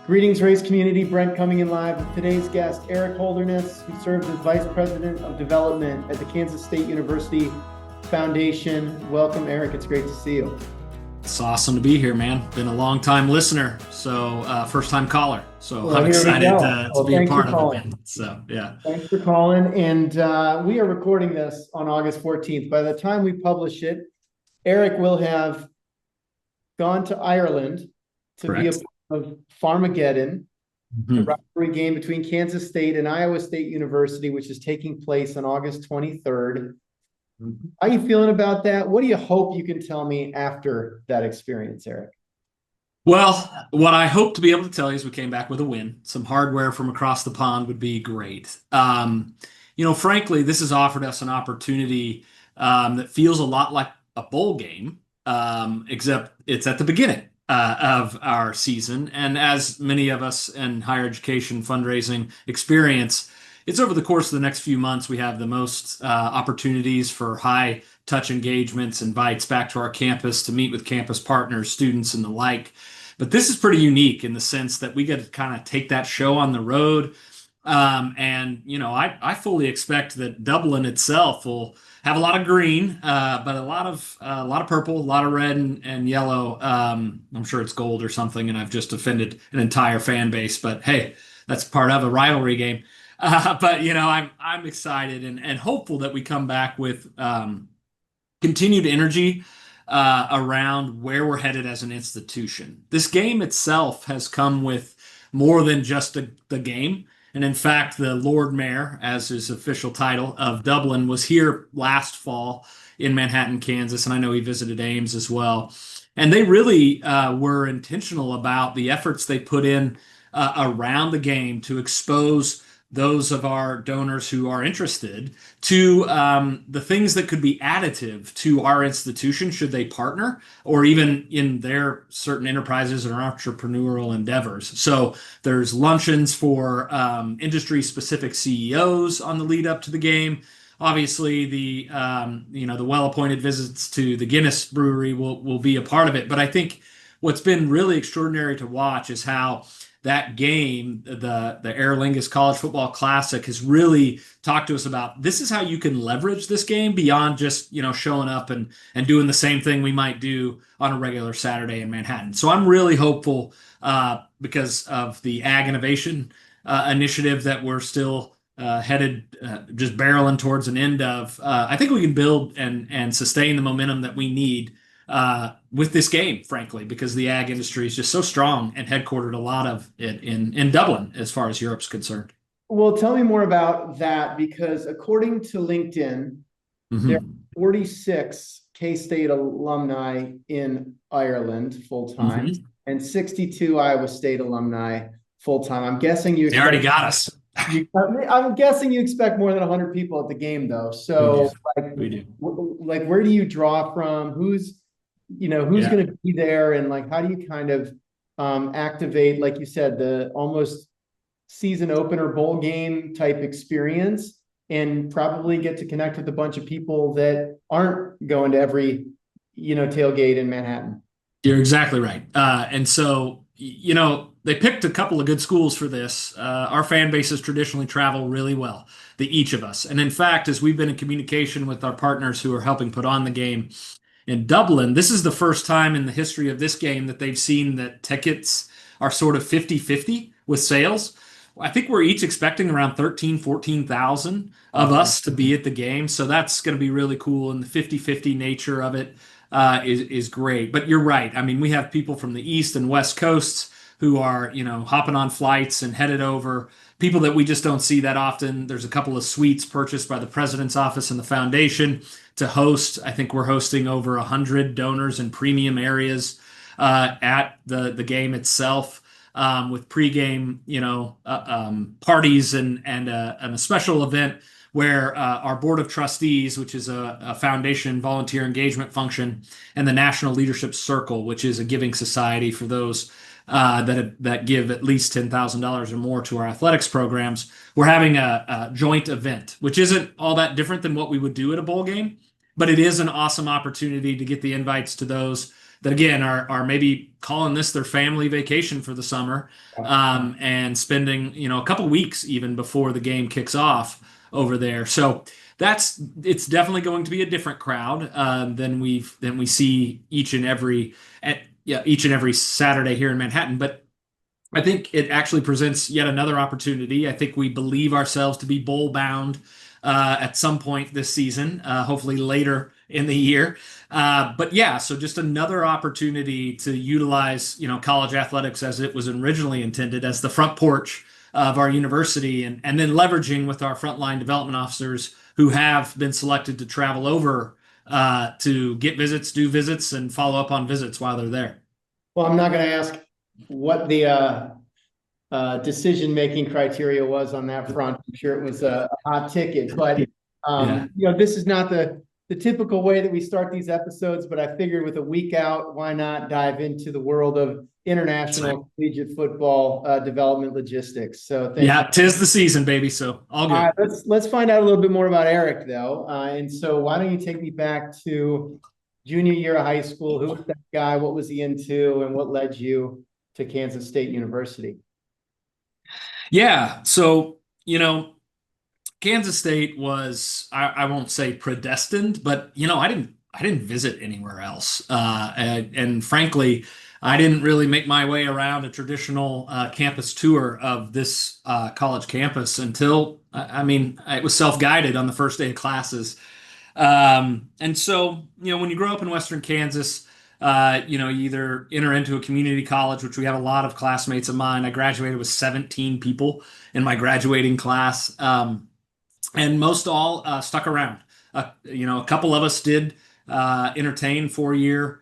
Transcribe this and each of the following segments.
Greetings, race community. Brent coming in live with today's guest, Eric Holderness, who serves as Vice President of Development at the Kansas State University Foundation. Welcome, Eric. It's great to see you. It's awesome to be here, man. Been a long time listener, so first time caller. So Well, I'm excited to be a part of it, man. So yeah. Thanks for calling. And we are recording this on August 14th. By the time we publish it, Eric will have gone to Ireland to be a part of Farmageddon, the rivalry game between Kansas State and Iowa State University, which is taking place on August 23rd. How are you feeling about that? What do you hope you can tell me after that experience, Eric? Well, what I hope to be able to tell you is we came back with a win. Some hardware from across the pond would be great. Frankly, this has offered us an opportunity that feels a lot like a bowl game, except it's at the beginning of our season. And as many of us in higher education fundraising experience, it's over the course of the next few months we have the most opportunities for high touch engagements, invites back to our campus to meet with campus partners, students, and the like. But this is pretty unique in the sense that we get to kind of take that show on the road. I fully expect that Dublin itself will have a lot of green, but a lot of purple, a lot of red and yellow. I'm sure it's gold or something, and I've just offended an entire fan base. But hey, that's part of a rivalry game. I'm excited and hopeful that we come back with continued energy around where we're headed as an institution. This game itself has come with more than just the game. And in fact, the Lord Mayor, as his official title, of Dublin, was here last fall in Manhattan, Kansas. And I know he visited Ames as well. And they really were intentional about the efforts they put in around the game to expose those of our donors who are interested to the things that could be additive to our institution should they partner, or even in their certain enterprises or entrepreneurial endeavors. So there's luncheons for industry-specific CEOs on the lead up to the game. Obviously, the well-appointed visits to the Guinness Brewery will be a part of it. But I think what's been really extraordinary to watch is how that game, the Aer Lingus College Football Classic, has really talked to us about this is how you can leverage this game beyond just showing up and doing the same thing we might do on a regular Saturday in Manhattan. So I'm really hopeful because of the Ag Innovation initiative that we're still headed just barreling towards an end of. I think we can build and sustain the momentum that we need with this game, frankly, because the ag industry is just so strong and headquartered a lot of it in Dublin as far as Europe's concerned. Well, tell me more about that, because according to LinkedIn, there are 46 K-State alumni in Ireland full-time and 62 Iowa State alumni full-time. I'm guessing they already got us. I'm guessing you expect more than 100 people at the game, though. So, we do. Where do you draw from? Who's going to be there, and how do you kind of activate, like you said, the almost season opener bowl game type experience, and probably get to connect with a bunch of people that aren't going to every tailgate in Manhattan? You're exactly right. And so they picked a couple of good schools for this. Our fan bases traditionally travel really well, each of us. And in fact, as we've been in communication with our partners who are helping put on the game in Dublin, this is the first time in the history of this game that they've seen that tickets are sort of 50-50 with sales. I think we're each expecting around 13,000, 14,000 of us to be at the game. So that's going to be really cool. And the 50-50 nature of it is great. But you're right. I mean, we have people from the East and West Coasts who are, hopping on flights and headed over, people that we just don't see that often. There's a couple of suites purchased by the president's office and the foundation to host. I think we're hosting over 100 donors in premium areas at the game itself, with pregame, parties and a special event where our board of trustees, which is a foundation volunteer engagement function, and the National Leadership Circle, which is a giving society for those that give at least $10,000 or more to our athletics programs. We're having a joint event, which isn't all that different than what we would do at a bowl game, but it is an awesome opportunity to get the invites to those that again are maybe calling this their family vacation for the summer, and spending a couple weeks even before the game kicks off over there. So it's definitely going to be a different crowd than we see each and every Saturday here in Manhattan. But I think it actually presents yet another opportunity. I think we believe ourselves to be bowl bound at some point this season, hopefully later in the year. But yeah, so just another opportunity to utilize, college athletics as it was originally intended, as the front porch of our university, and then leveraging with our frontline development officers who have been selected to travel over to get visits, do visits, and follow up on visits while they're there. Well, I'm not going to ask what the decision-making criteria was on that front. I'm sure it was a hot ticket, but this is not the typical way that we start these episodes, but I figured with a week out, why not dive into the world of international collegiate football development logistics. So tis the season, baby. So all good. Let's find out a little bit more about Eric, though. And so why don't you take me back to junior year of high school? Who was that guy? What was he into? And what led you to Kansas State University? Yeah. So, Kansas State was, I won't say predestined, but, I didn't visit anywhere else. And frankly, I didn't really make my way around a traditional campus tour of this college campus until, it was self-guided on the first day of classes. And so, when you grow up in Western Kansas, you either enter into a community college, which we have a lot of classmates of mine. I graduated with 17 people in my graduating class, and most all stuck around. A couple of us did entertain 4-year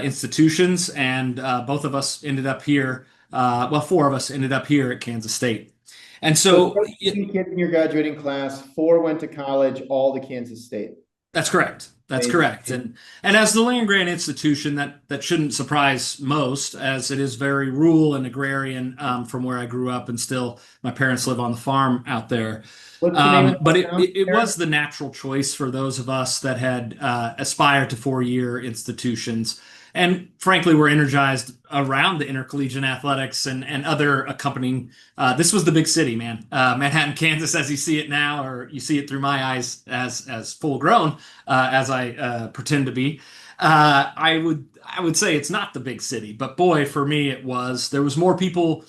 institutions, and both of us ended up here. 4 of us ended up here at Kansas State. And so 17 kids in your graduating class, 4 went to college, all to Kansas State. That's correct. That's correct. And as the land grant institution, that shouldn't surprise most, as it is very rural and agrarian from where I grew up, and still my parents live on the farm out there. But it was the natural choice for those of us that had aspired to 4-year institutions. And frankly, we're energized around the intercollegiate athletics and other accompanying. This was the big city, man. Manhattan, Kansas, as you see it now, or you see it through my eyes as full grown, as I pretend to be. I would say it's not the big city, but boy, for me it was. There was more people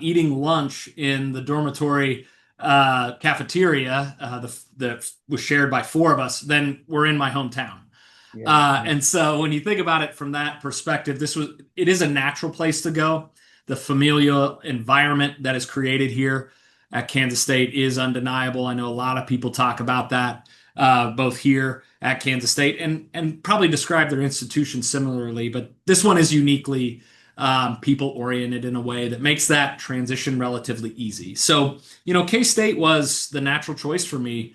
eating lunch in the dormitory cafeteria that was shared by 4 of us than were in my hometown. And so when you think about it from that perspective, it is a natural place to go. The familial environment that is created here at Kansas State is undeniable. I know a lot of people talk about that, both here at Kansas State and probably describe their institution similarly, but this one is uniquely people oriented in a way that makes that transition relatively easy. So, K-State was the natural choice for me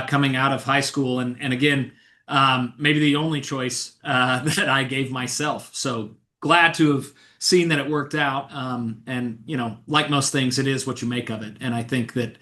coming out of high school. And again, maybe the only choice that I gave myself. So glad to have seen that it worked out. And like most things, it is what you make of it. And I think that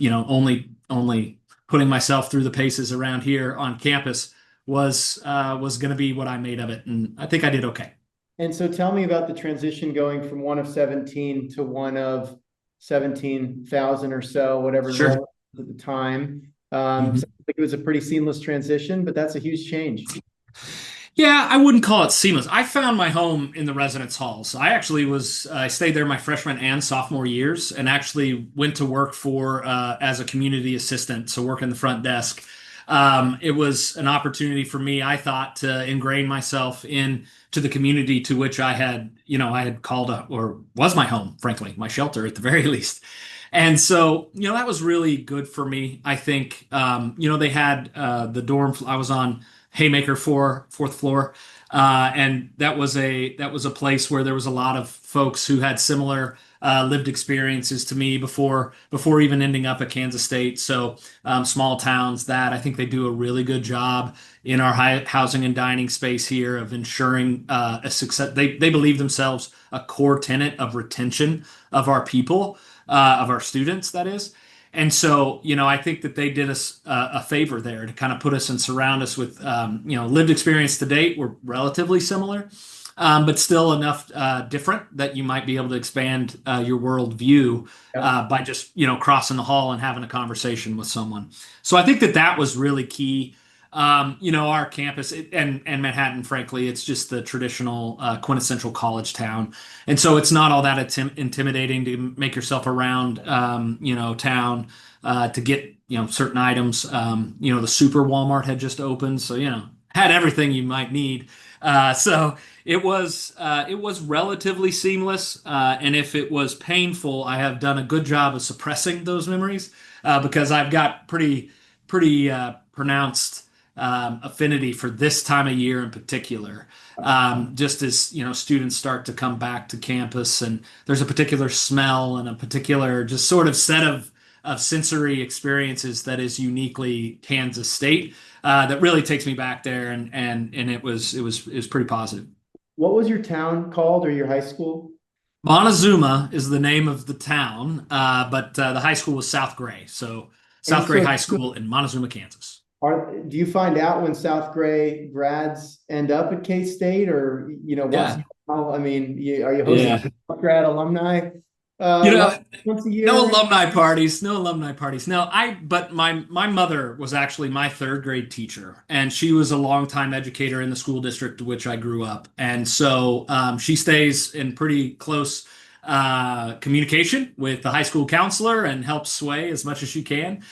only putting myself through the paces around here on campus was going to be what I made of it. And I think I did okay. And so tell me about the transition going from one of 17 to one of 17,000 or so, whatever Sure. at the time. So I think it was a pretty seamless transition, but that's a huge change. Yeah, I wouldn't call it seamless. I found my home in the residence halls. I stayed there my freshman and sophomore years, and actually went to work as a community assistant, so work in the front desk. It was an opportunity for me, I thought, to ingrain myself into the community to which I had called or was my home, frankly, my shelter at the very least. And so, that was really good for me. I think, they had the dorm. I was on Haymaker 4th floor. And that was a place where there was a lot of folks who had similar lived experiences to me before even ending up at Kansas State. So small towns that I think they do a really good job in our housing and dining space here of ensuring a success. They believe themselves a core tenet of retention of our people, of our students, that is. And so, I think that they did us a favor there to kind of put us and surround us with, lived experience to date. We're relatively similar, but still enough different that you might be able to expand your worldview Yep. by just, crossing the hall and having a conversation with someone. So I think that that was really key. Our campus and Manhattan, frankly, it's just the traditional quintessential college town. And so it's not all that intimidating to make yourself around, town to get, certain items. The super Walmart had just opened. So, had everything you might need. So it was relatively seamless. And if it was painful, I have done a good job of suppressing those memories because I've got pretty pronounced affinity for this time of year in particular. Just as students start to come back to campus, and there's a particular smell and a particular just sort of set of sensory experiences that is uniquely Kansas State that really takes me back there, and it was pretty positive. What was your town called or your high school? Montezuma is the name of the town, but the high school was South Gray. So And South Gray so High School in Montezuma, Kansas. do you find out when South Gray grads end up at K-State, or, once Yeah. in a while? I mean, are you Yeah. hosting grad alumni You know, once a year? no alumni parties, no alumni parties. No, but my mother was actually my third grade teacher, and she was a longtime educator in the school district which I grew up. And so she stays in pretty close communication with the high school counselor and helps sway as much as she can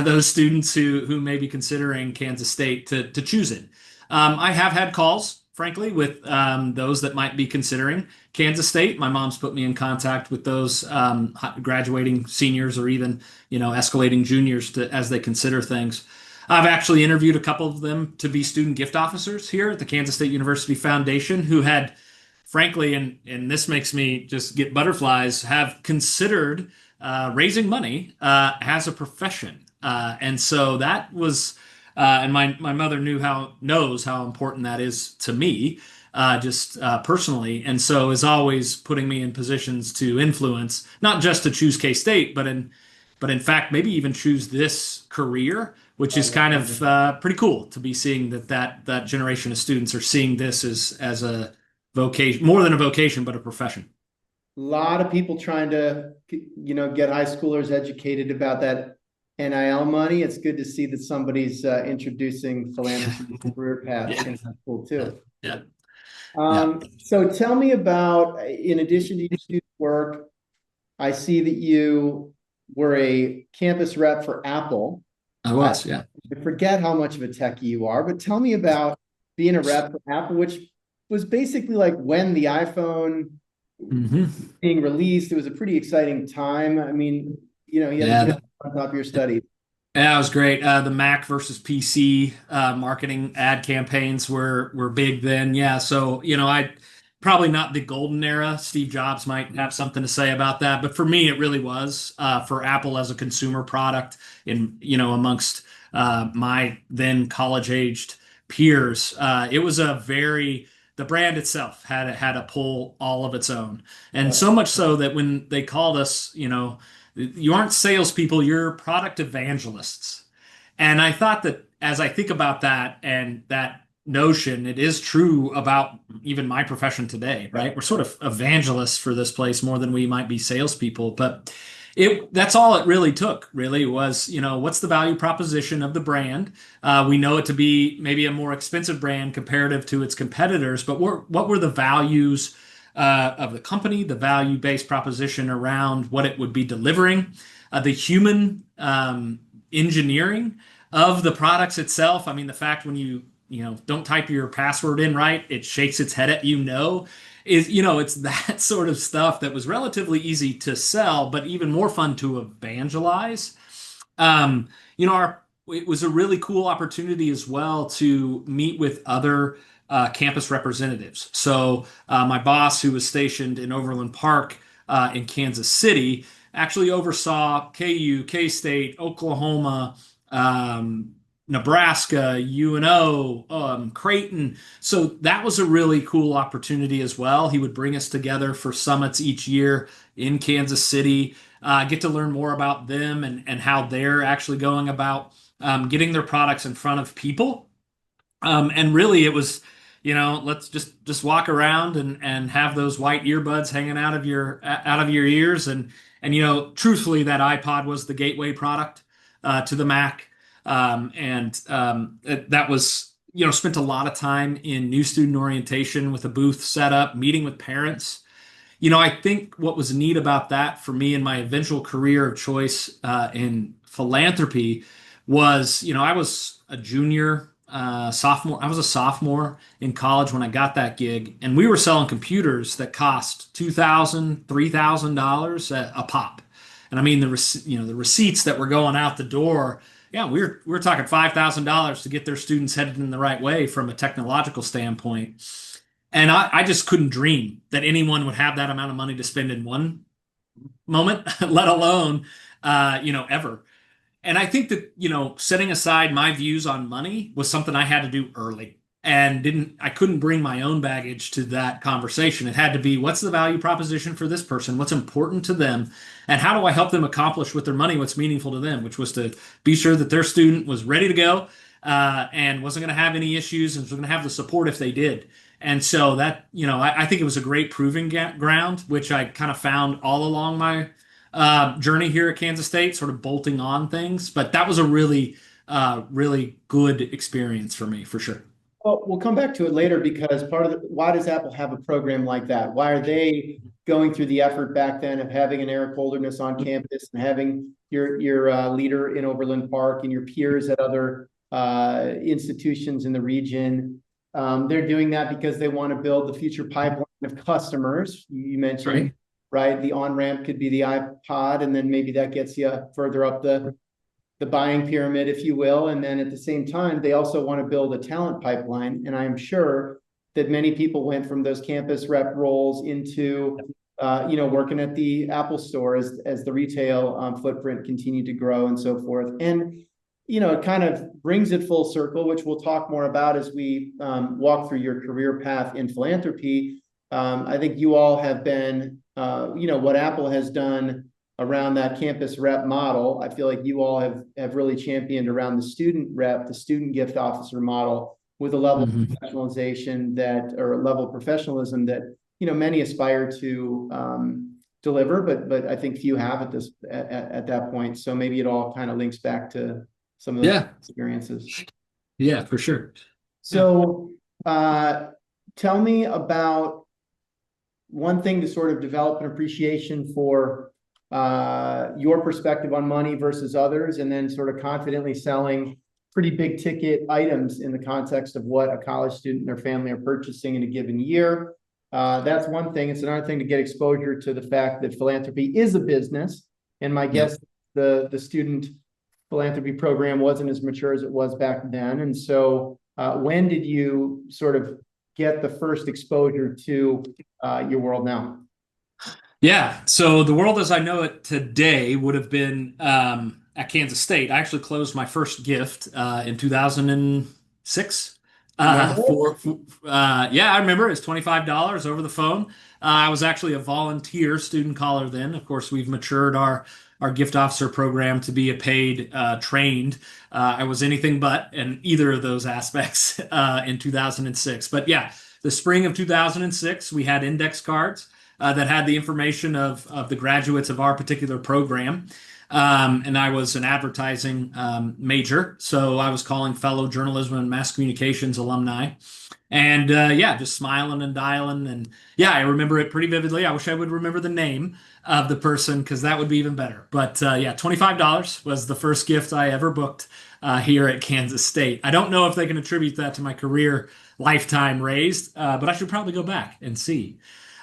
those students who may be considering Kansas State to choose it. I have had calls, frankly, with those that might be considering Kansas State. My mom's put me in contact with those graduating seniors or even, escalating juniors as they consider things. I've actually interviewed a couple of them to be student gift officers here at the Kansas State University Foundation who had, frankly, and this makes me just get butterflies, have considered raising money as a profession. And so that was and my mother knows how important that is to me, just personally, and so is always putting me in positions to influence, not just to choose K-State, but in fact maybe even choose this career, which is kind of pretty cool to be seeing that generation of students are seeing this as a vocation, more than a vocation, but a profession. A lot of people trying to, get high schoolers educated about that NIL money. It's good to see that somebody's introducing philanthropy as a career path Yeah. in high school too. Yeah. Yeah. So tell me about, in addition to your student work, I see that you were a campus rep for Apple. I was, yeah. I forget how much of a techie you are, but tell me about being a rep for Apple, which was basically like when the iPhone being released. It was a pretty exciting time. I mean, you had to get on top of your studies. Yeah, it was great. The Mac versus PC marketing ad campaigns were big then. Yeah, so I probably not the golden era. Steve Jobs might have something to say about that, but for me, it really was for Apple as a consumer product in amongst my then college-aged peers. It was the brand itself had a pull all of its own, and so much so that when they called us, you aren't salespeople, you're product evangelists. And I thought that as I think about that and that notion, it is true about even my profession today, right? We're sort of evangelists for this place more than we might be salespeople. But that's all it really took, really, was, what's the value proposition of the brand? We know it to be maybe a more expensive brand comparative to its competitors, but what were the values of the company, the value-based proposition around what it would be delivering, the human engineering of the products itself. I mean, the fact when you don't type your password in right, it shakes its head at it's that sort of stuff that was relatively easy to sell, but even more fun to evangelize. It was a really cool opportunity as well to meet with other campus representatives. So my boss, who was stationed in Overland Park in Kansas City, actually oversaw KU, K-State, Oklahoma, Nebraska, UNO, Creighton. So that was a really cool opportunity as well. He would bring us together for summits each year in Kansas City. get to learn more about them and how they're actually going about getting their products in front of people. And really, it was, let's just walk around and have those white earbuds hanging out of your ears, and truthfully, that iPod was the gateway product to the Mac, that was spent a lot of time in new student orientation with a booth set up, meeting with parents. I think what was neat about that for me in my eventual career of choice in philanthropy was, I was a junior, sophomore. I was a sophomore in college when I got that gig, and we were selling computers that cost $2,000, $3,000 a pop. And I mean, the receipts that were going out the door. Yeah, we were talking $5,000 to get their students headed in the right way from a technological standpoint. And I just couldn't dream that anyone would have that amount of money to spend in one moment, let alone, ever. And I think that, setting aside my views on money was something I had to do early, and I couldn't bring my own baggage to that conversation. It had to be, what's the value proposition for this person? What's important to them? And how do I help them accomplish with their money what's meaningful to them, which was to be sure that their student was ready to go, and wasn't going to have any issues and was going to have the support if they did. And so that, I think it was a great proving ground, which I kind of found all along my journey here at Kansas State, sort of bolting on things. But that was a really, really good experience for me, for sure. Well, we'll come back to it later, because why does Apple have a program like that? Why are they going through the effort back then of having an Eric Holderness on campus and having your leader in Overland Park and your peers at other institutions in the region? They're doing that because they want to build the future pipeline of customers. You mentioned, right? The on-ramp could be the iPod, and then maybe that gets you further up the buying pyramid, if you will. And then at the same time, they also want to build a talent pipeline. And I'm sure that many people went from those campus rep roles into, working at the Apple store as the retail footprint continued to grow and so forth. And, it kind of brings it full circle, which we'll talk more about as we walk through your career path in philanthropy. I think you all have been, what Apple has done around that campus rep model. I feel like you all have really championed around the student rep, the student gift officer model, with a level of professionalization or a level of professionalism that, many aspire to deliver, but I think few have at that point. So maybe it all kind of links back to some of those experiences. Yeah, for sure. So tell me about one thing to sort of develop an appreciation for your perspective on money versus others, and then sort of confidently selling pretty big ticket items in the context of what a college student and their family are purchasing in a given year. That's one thing. It's another thing to get exposure to the fact that philanthropy is a business. And my guess, the student philanthropy program wasn't as mature as it was back then. And so when did you sort of get the first exposure to your world now? Yeah. So the world as I know it today would have been at Kansas State. I actually closed my first gift in 2006. I remember it was $25 over the phone. I was actually a volunteer student caller then. Of course, we've matured our gift officer program to be a paid trained. I was anything but in either of those aspects in 2006. But yeah, the spring of 2006, we had index cards that had the information of the graduates of our particular program. And I was an advertising major, so I was calling fellow journalism and mass communications alumni. And just smiling and dialing. And yeah, I remember it pretty vividly. I wish I would remember the name of the person, because that would be even better. But $25 was the first gift I ever booked here at Kansas State. I don't know if they can attribute that to my career lifetime raised, but I should probably go back and see.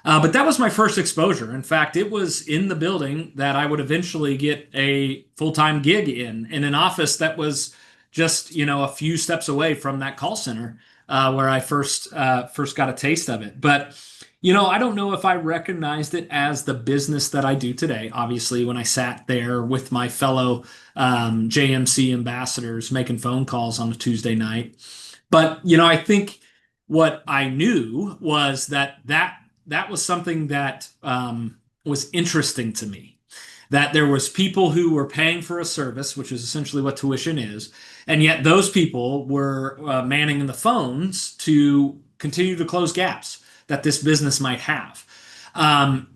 But that was my first exposure. In fact, it was in the building that I would eventually get a full-time gig in an office that was just, a few steps away from that call center where I first got a taste of it. But, I don't know if I recognized it as the business that I do today. Obviously, when I sat there with my fellow JMC ambassadors making phone calls on a Tuesday night. But, I think what I knew was that was something that was interesting to me, that there was people who were paying for a service, which is essentially what tuition is, and yet those people were manning the phones to continue to close gaps that this business might have.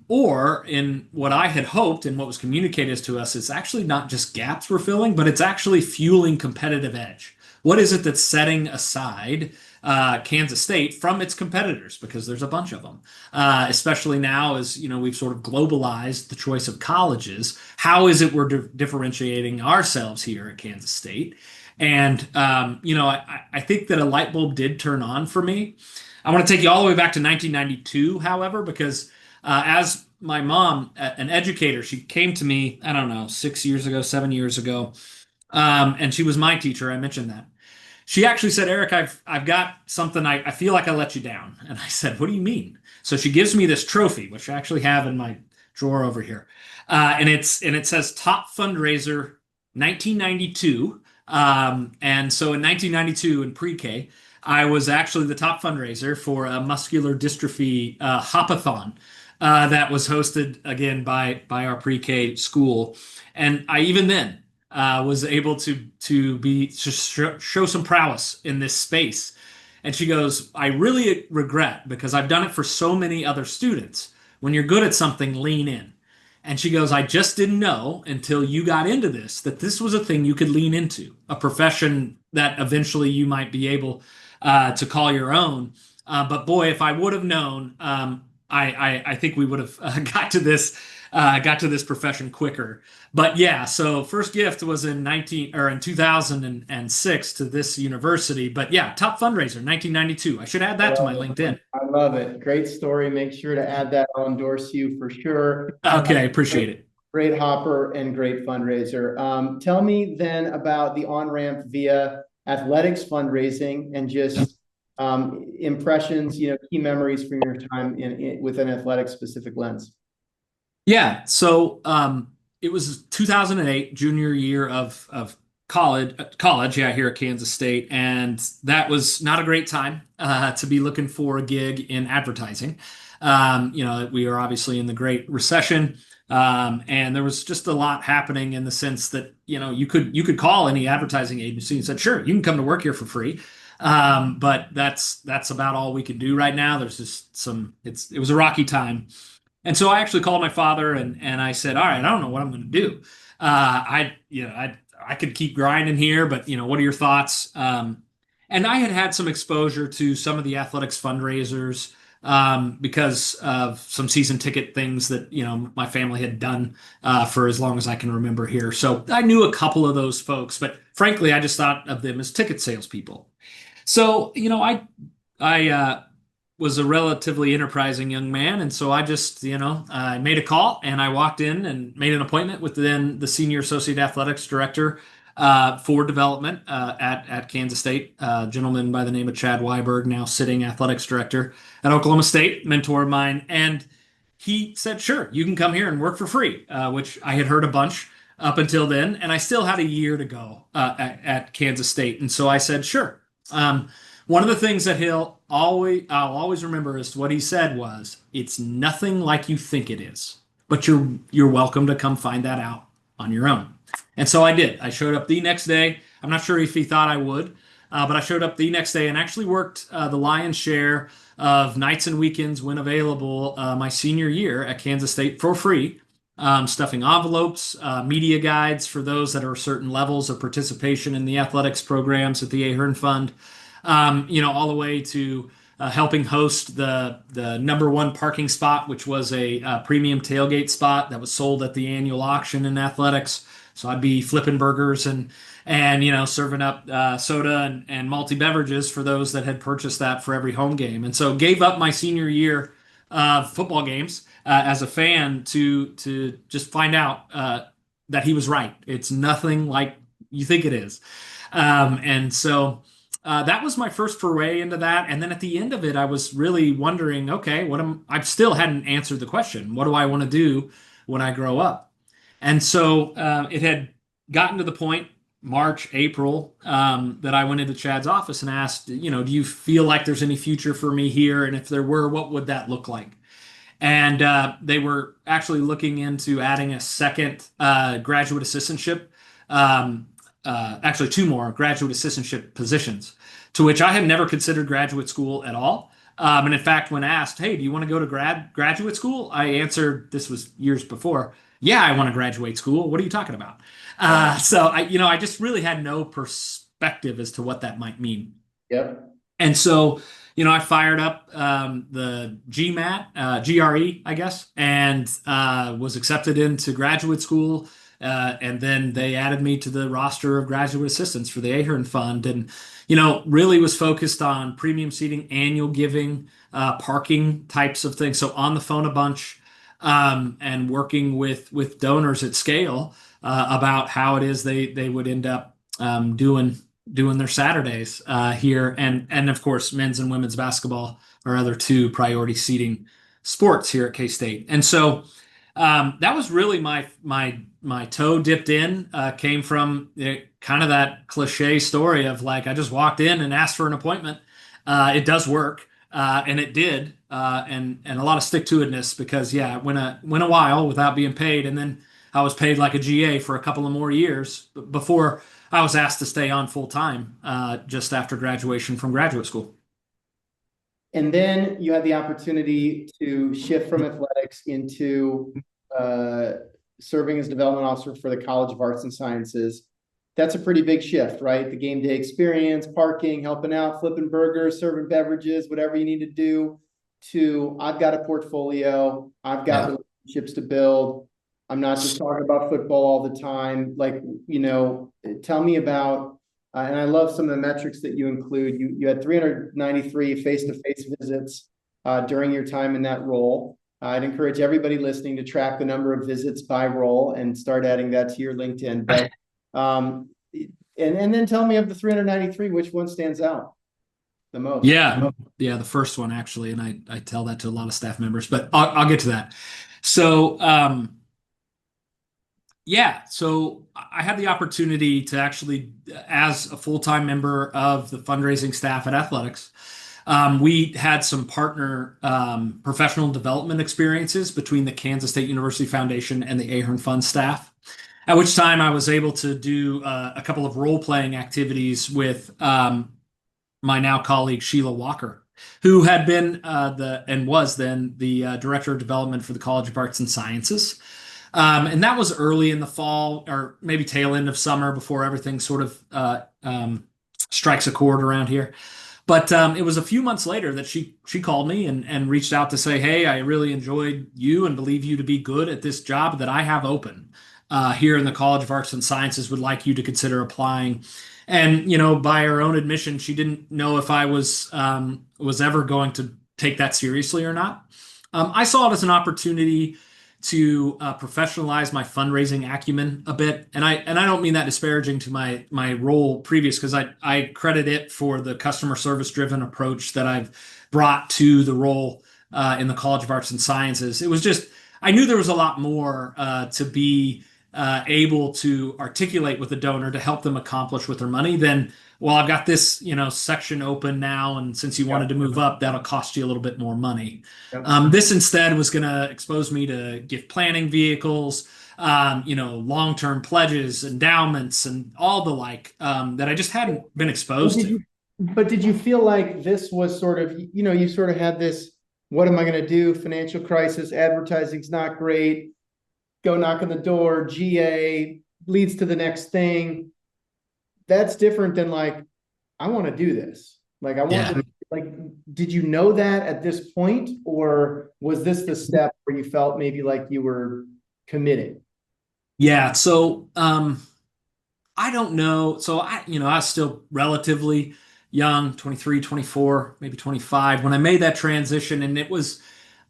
Or in what I had hoped and what was communicated to us, it's actually not just gaps we're filling, but it's actually fueling competitive edge. What is it that's setting aside Kansas State from its competitors? Because there's a bunch of them, especially now as we've sort of globalized the choice of colleges. How is it we're differentiating ourselves here at Kansas State? And I think that a light bulb did turn on for me. I want to take you all the way back to 1992, however, because as my mom, an educator, she came to me, I don't know, 6 years ago, 7 years ago, and she was my teacher. I mentioned that. She actually said, Eric, I've got something. I feel like I let you down. And I said, what do you mean? So she gives me this trophy, which I actually have in my drawer over here. And it says Top Fundraiser 1992. And so in 1992 in pre-K, I was actually the top fundraiser for a muscular dystrophy hopathon that was hosted again by our pre-K school. And I even then was able to show some prowess in this space. And she goes, I really regret, because I've done it for so many other students. When you're good at something, lean in. And she goes, I just didn't know until you got into this that this was a thing you could lean into, a profession that eventually you might be able to call your own. But boy, if I would have known, I think we would have got to this profession quicker. But yeah, so first gift was in 2006 to this university. But yeah, top fundraiser 1992. I should add that to my LinkedIn. I love it. Great story. Make sure to add that. I'll endorse you for sure. Okay, appreciate it. Great hopper and great fundraiser. Tell me then about the on-ramp via athletics fundraising and just impressions, key memories from your time with an athletic specific lens. Yeah, so it was 2008, junior year of college, here at Kansas State, and that was not a great time to be looking for a gig in advertising. We are obviously in the Great Recession, and there was just a lot happening in the sense that you could call any advertising agency and said, sure, you can come to work here for free. But that's about all we could do right now. There's just it was a rocky time. And so I actually called my father and I said, all right, I don't know what I'm going to do. I could keep grinding here, but what are your thoughts? And I had some exposure to some of the athletics fundraisers because of some season ticket things that my family had done for as long as I can remember here. So I knew a couple of those folks, but frankly, I just thought of them as ticket salespeople. So I was a relatively enterprising young man, and so I just I made a call and I walked in and made an appointment with then the senior associate athletics director for development at Kansas State, a gentleman by the name of Chad Weiberg, now sitting athletics director at Oklahoma State, mentor of mine. And he said, sure, you can come here and work for free, which I had heard a bunch up until then. And I still had a year to go at Kansas State. And so I said, sure. One of the things that I'll always remember is what he said was, it's nothing like you think it is, but you're welcome to come find that out on your own. And so I did. I showed up the next day. I'm not sure if he thought I would, but I showed up the next day and actually worked the lion's share of nights and weekends when available my senior year at Kansas State for free, stuffing envelopes, media guides for those that are certain levels of participation in the athletics programs at the Ahern Fund, all the way to helping host the #1 parking spot, which was a premium tailgate spot that was sold at the annual auction in athletics. So I'd be flipping burgers and serving up soda and malty beverages for those that had purchased that for every home game. And so gave up my senior year football games as a fan to just find out that he was right. It's nothing like you think it is. And so that was my first foray into that. And then at the end of it, I was really wondering, okay, I still hadn't answered the question. What do I want to do when I grow up? And so it had gotten to the point, March, April, that I went into Chad's office and asked, do you feel like there's any future for me here? And if there were, what would that look like? And they were actually looking into adding a second graduate assistantship, actually two more graduate assistantship positions, to which I had never considered graduate school at all. And in fact, when asked, "Hey, do you want to go to graduate school?" I answered, this was years before, "Yeah, I want to graduate school. What are you talking about?" So I just really had no perspective as to what that might mean. Yep. And so, I fired up the GMAT, GRE, I guess, and was accepted into graduate school. And then they added me to the roster of graduate assistants for the Ahern Fund, and really was focused on premium seating, annual giving, parking types of things. So on the phone a bunch, and working with donors at scale about how it is they would end up doing their Saturdays here, and of course men's and women's basketball are other two priority seating sports here at K-State. And so that was really my toe dipped in, came from kind of that cliche story of like I just walked in and asked for an appointment. It does work, and it did, and a lot of stick to itness, because yeah, it went a while without being paid, and then I was paid like a GA for a couple of more years before I was asked to stay on full time just after graduation from graduate school. And then you had the opportunity to shift from athletics into serving as development officer for the College of Arts and Sciences. That's a pretty big shift, right? The game day experience, parking, helping out, flipping burgers, serving beverages, whatever you need to do, to I've got a portfolio, I've got relationships to build. I'm not just talking about football all the time. Like, tell me about, and I love some of the metrics that you include. You had 393 face-to-face visits during your time in that role. I'd encourage everybody listening to track the number of visits by role and start adding that to your LinkedIn. But and then tell me, of the 393, which one stands out the most? Yeah, the first one actually, and I tell that to a lot of staff members, but I'll get to that. So so I had the opportunity to actually, as a full-time member of the fundraising staff at athletics, we had some partner professional development experiences between the Kansas State University Foundation and the Ahern Fund staff, at which time I was able to do a couple of role-playing activities with my now colleague Sheila Walker, who had been and was then the director of development for the College of Arts and Sciences. And that was early in the fall, or maybe tail end of summer, before everything sort of strikes a chord around here. But it was a few months later that she called me and reached out to say, "Hey, I really enjoyed you and believe you to be good at this job that I have open here in the College of Arts and Sciences. Would like you to consider applying." And by her own admission, she didn't know if I was ever going to take that seriously or not. I saw it as an opportunity to professionalize my fundraising acumen a bit, and I don't mean that disparaging to my role previous, because I credit it for the customer service driven approach that I've brought to the role in the College of Arts and Sciences. It was just, I knew there was a lot more to be able to articulate with a donor to help them accomplish with their money than, well, I've got this section open now, and since you wanted to move up, that'll cost you a little bit more money. This instead was going to expose me to gift planning vehicles, long-term pledges, endowments, and all the like that I just hadn't been exposed to. But did you feel like this was sort of, you sort of had this, what am I going to do? Financial crisis, advertising's not great. Go knock on the door, GA leads to the next thing. That's different than like, I want to do this. Like, I want to, like, did you know that at this point, or was this the step where you felt maybe like you were committed? Yeah. So, I don't know. So I was still relatively young, 23, 24, maybe 25 when I made that transition. And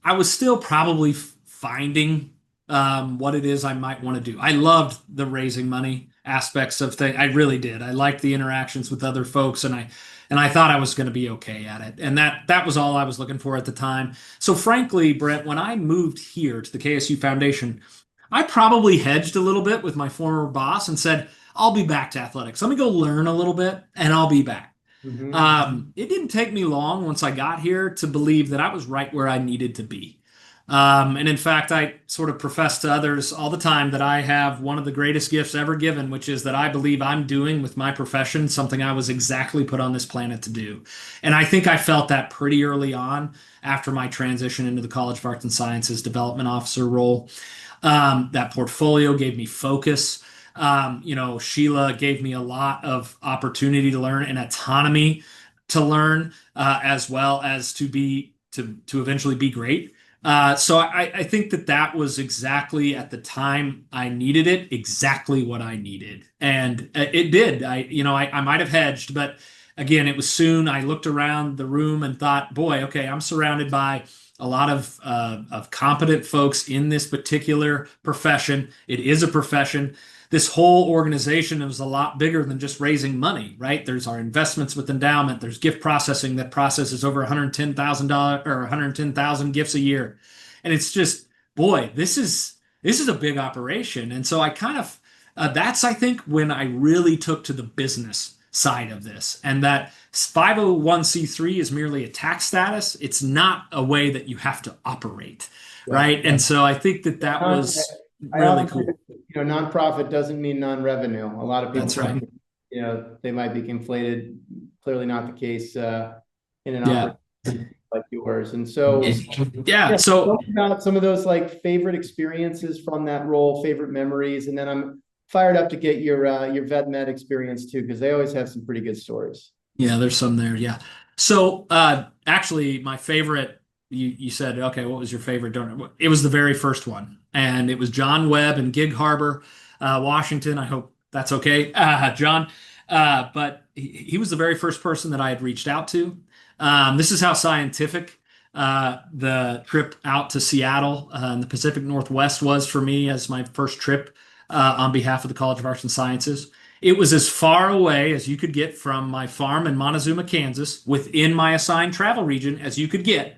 I was still probably finding what it is I might want to do. I loved the raising money aspects of things. I really did. I liked the interactions with other folks, and I thought I was going to be okay at it. And that was all I was looking for at the time. So frankly, Brent, when I moved here to the KSU Foundation, I probably hedged a little bit with my former boss and said, "I'll be back to athletics. Let me go learn a little bit and I'll be back." It didn't take me long once I got here to believe that I was right where I needed to be. And in fact, I sort of profess to others all the time that I have one of the greatest gifts ever given, which is that I believe I'm doing with my profession something I was exactly put on this planet to do. And I think I felt that pretty early on after my transition into the College of Arts and Sciences development officer role. That portfolio gave me focus. Sheila gave me a lot of opportunity to learn and autonomy to learn, as well as to eventually be great. So I think that was exactly at the time I needed it, exactly what I needed, and it did. I might have hedged, but again, it was soon. I looked around the room and thought, boy, okay, I'm surrounded by a lot of competent folks in this particular profession. It is a profession. This whole organization is a lot bigger than just raising money, right? There's our investments with endowment. There's gift processing that processes over $110,000 or 110,000 gifts a year. And it's just, boy, this is a big operation. And so I kind of that's, I think, when I really took to the business side of this, and that 501c3 is merely a tax status. It's not a way that you have to operate, right? And so I think that was really cool. Nonprofit doesn't mean non-revenue. A lot of people, that's right. They might be conflated. Clearly not the case in an operation like yours. And so, so talk about some of those like favorite experiences from that role, favorite memories, and then I'm fired up to get your vet med experience too, because they always have some pretty good stories. Yeah, there's some there. Yeah. So actually, my favorite. You said, okay, what was your favorite donor? It was the very first one, and it was John Webb in Gig Harbor, Washington. I hope that's okay, John. But he was the very first person that I had reached out to. This is how scientific the trip out to Seattle in the Pacific Northwest was for me as my first trip on behalf of the College of Arts and Sciences. It was as far away as you could get from my farm in Montezuma, Kansas, within my assigned travel region as you could get.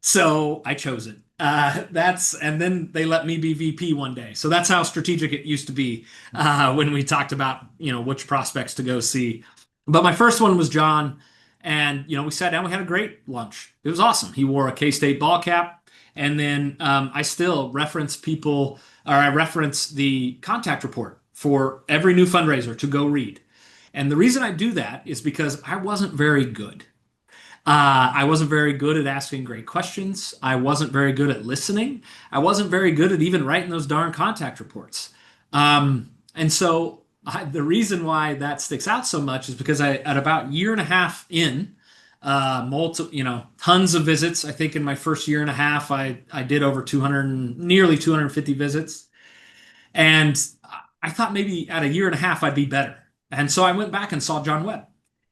So I chose it. And then they let me be VP one day. So that's how strategic it used to be when we talked about, which prospects to go see. But my first one was John. And, we sat down, we had a great lunch. It was awesome. He wore a K-State ball cap. And then I still reference I reference the contact report for every new fundraiser to go read. And the reason I do that is because I wasn't very good. I wasn't very good at asking great questions. I wasn't very good at listening. I wasn't very good at even writing those darn contact reports. And so the reason why that sticks out so much is because at about a year and a half in, tons of visits. I think in my first year and a half, I did over nearly 250 visits. And I thought maybe at a year and a half, I'd be better. And so I went back and saw John Webb.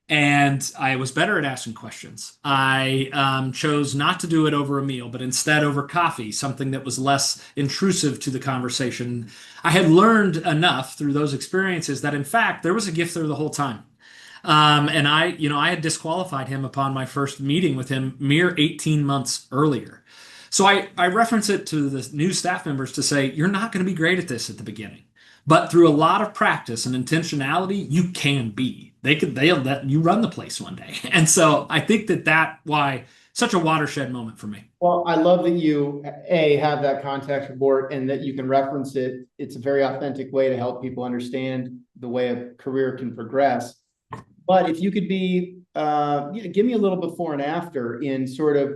And I was better at asking questions. I chose not to do it over a meal, but instead over coffee, something that was less intrusive to the conversation. I had learned enough through those experiences that, in fact, there was a gift there the whole time. And I had disqualified him upon my first meeting with him mere 18 months earlier. So I reference it to the new staff members to say, you're not going to be great at this at the beginning. But through a lot of practice and intentionality, you can be. They'll let you run the place one day. And so I think that why such a watershed moment for me. Well, I love that you have that contact report and that you can reference it. It's a very authentic way to help people understand the way a career can progress. But if you could give me a little before and after in sort of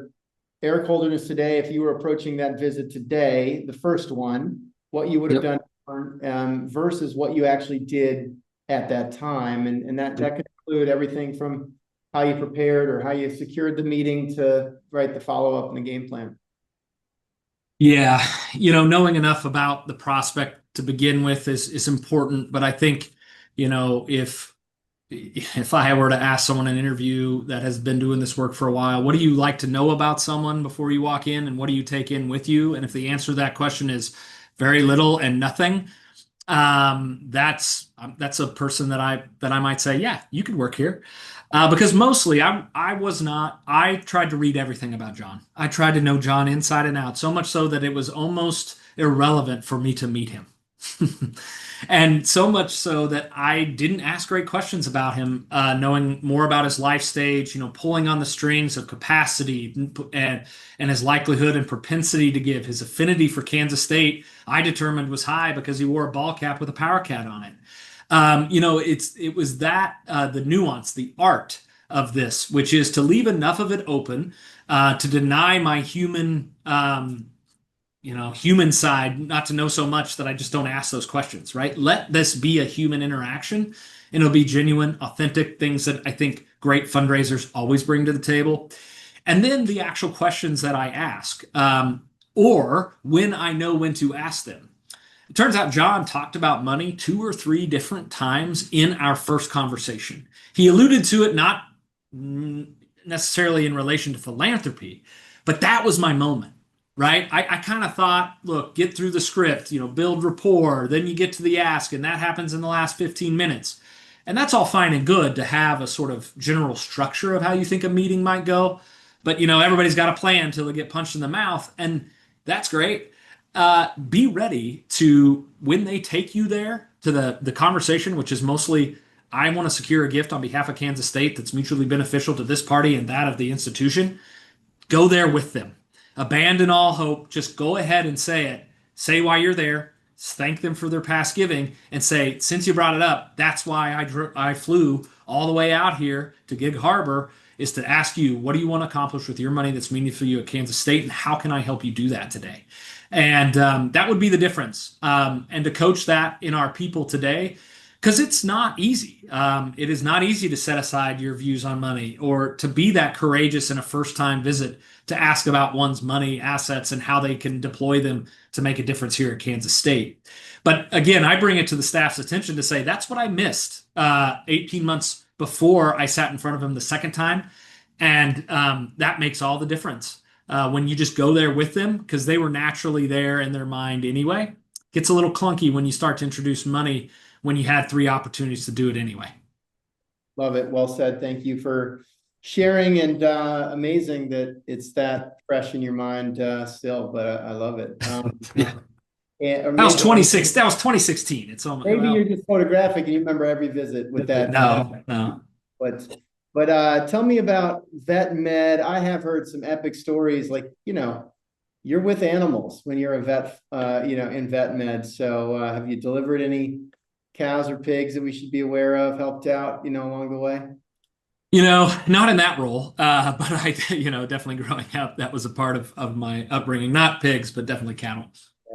Eric Holderness today, if you were approaching that visit today, the first one, what you would have done versus what you actually did at that time. And that could include everything from how you prepared or how you secured the meeting to write the follow-up and the game plan. Yeah. Knowing enough about the prospect to begin with is important. But I think, if I were to ask someone in an interview that has been doing this work for a while, what do you like to know about someone before you walk in, and what do you take in with you? And if the answer to that question is very little and nothing, that's a person that I might say, yeah, you could work here. Because mostly I tried to read everything about John. I tried to know John inside and out, so much so that it was almost irrelevant for me to meet him. And so much so that I didn't ask great questions about him, knowing more about his life stage, pulling on the strings of capacity and his likelihood and propensity to give. His affinity for Kansas State, I determined was high because he wore a ball cap with a power cat on it. It was that the nuance, the art of this, which is to leave enough of it open, to deny my human side, not to know so much that I just don't ask those questions, right? Let this be a human interaction, and it'll be genuine, authentic things that I think great fundraisers always bring to the table. And then the actual questions that I ask, or when I know when to ask them. It turns out John talked about money 2 or 3 different times in our first conversation. He alluded to it not necessarily in relation to philanthropy, but that was my moment, right? I kind of thought, look, get through the script, build rapport, then you get to the ask, and that happens in the last 15 minutes. And that's all fine and good to have a sort of general structure of how you think a meeting might go. But, everybody's got a plan until they get punched in the mouth, and that's great. Be ready to, when they take you there to the conversation, which is mostly, I want to secure a gift on behalf of Kansas State that's mutually beneficial to this party and that of the institution, go there with them. Abandon all hope. Just go ahead and say it. Say why you're there. Thank them for their past giving, and say, since you brought it up, that's why I flew all the way out here to Gig Harbor, is to ask you, what do you want to accomplish with your money that's meaningful for you at Kansas State, and how can I help you do that today? And that would be the difference. And to coach that in our people today, because it's not easy. It is not easy to set aside your views on money, or to be that courageous in a first-time visit to ask about one's money, assets, and how they can deploy them to make a difference here at Kansas State. But again, I bring it to the staff's attention to say that's what I missed 18 months before I sat in front of him the second time. And that makes all the difference. When you just go there with them, because they were naturally there in their mind anyway. It gets a little clunky when you start to introduce money when you had 3 opportunities to do it anyway. Love it. Well said. Thank you for sharing, and amazing that it's that fresh in your mind still, but I love it. That was 26. That was 2016. It's almost, maybe you're just photographic and you remember every visit with that. No. But tell me about vet med. I have heard some epic stories, like, you're with animals when you're a vet, in vet med. So have you delivered any cows or pigs that we should be aware of, helped out, along the way? Not in that role, but I, definitely growing up, that was a part of my upbringing. Not pigs, but definitely cattle.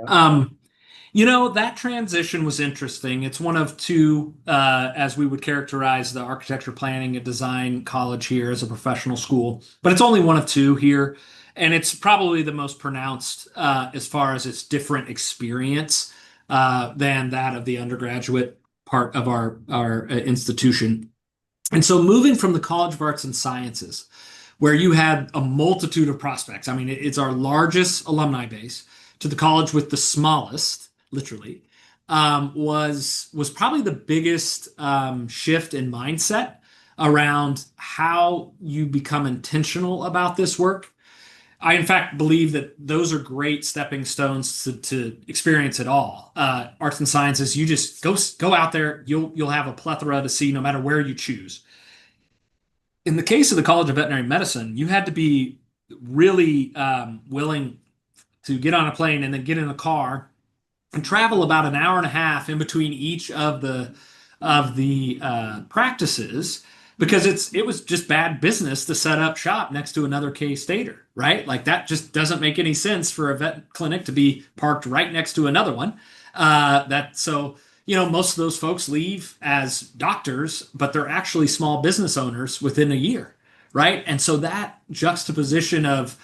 That transition was interesting. It's one of 2, as we would characterize the architecture, planning, and design college here as a professional school, but it's only one of 2 here. And it's probably the most pronounced as far as its different experience than that of the undergraduate part of our institution. And so moving from the College of Arts and Sciences, where you had a multitude of prospects, I mean, it's our largest alumni base, to the college with the smallest, literally, was probably the biggest shift in mindset around how you become intentional about this work. I, in fact, believe that those are great stepping stones to experience it all. Arts and sciences, you just go out there. You'll have a plethora to see no matter where you choose. In the case of the College of Veterinary Medicine, you had to be really willing to get on a plane and then get in a car and travel about an hour and a half in between each of the practices, because it was just bad business to set up shop next to another K-Stater, right? Like, that just doesn't make any sense for a vet clinic to be parked right next to another one. Most of those folks leave as doctors, but they're actually small business owners within a year, right? And so that juxtaposition of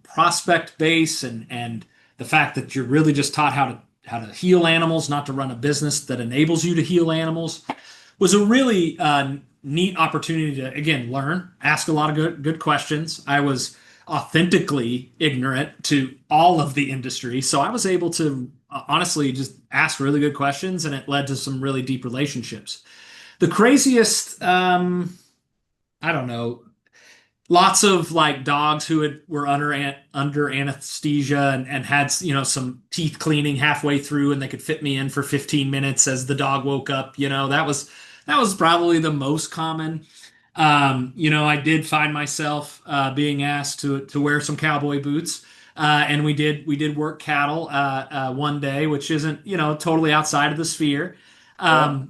prospect base and the fact that you're really just taught how to heal animals, not to run a business that enables you to heal animals, was a really neat opportunity to, again, learn, ask a lot of good questions. I was authentically ignorant to all of the industry, so I was able to honestly just ask really good questions, and it led to some really deep relationships. The craziest, I don't know, lots of like dogs were under anesthesia and had some teeth cleaning halfway through, and they could fit me in for 15 minutes as the dog woke up. That was probably the most common. I did find myself being asked to wear some cowboy boots, and we did work cattle one day, which isn't totally outside of the sphere. Yeah.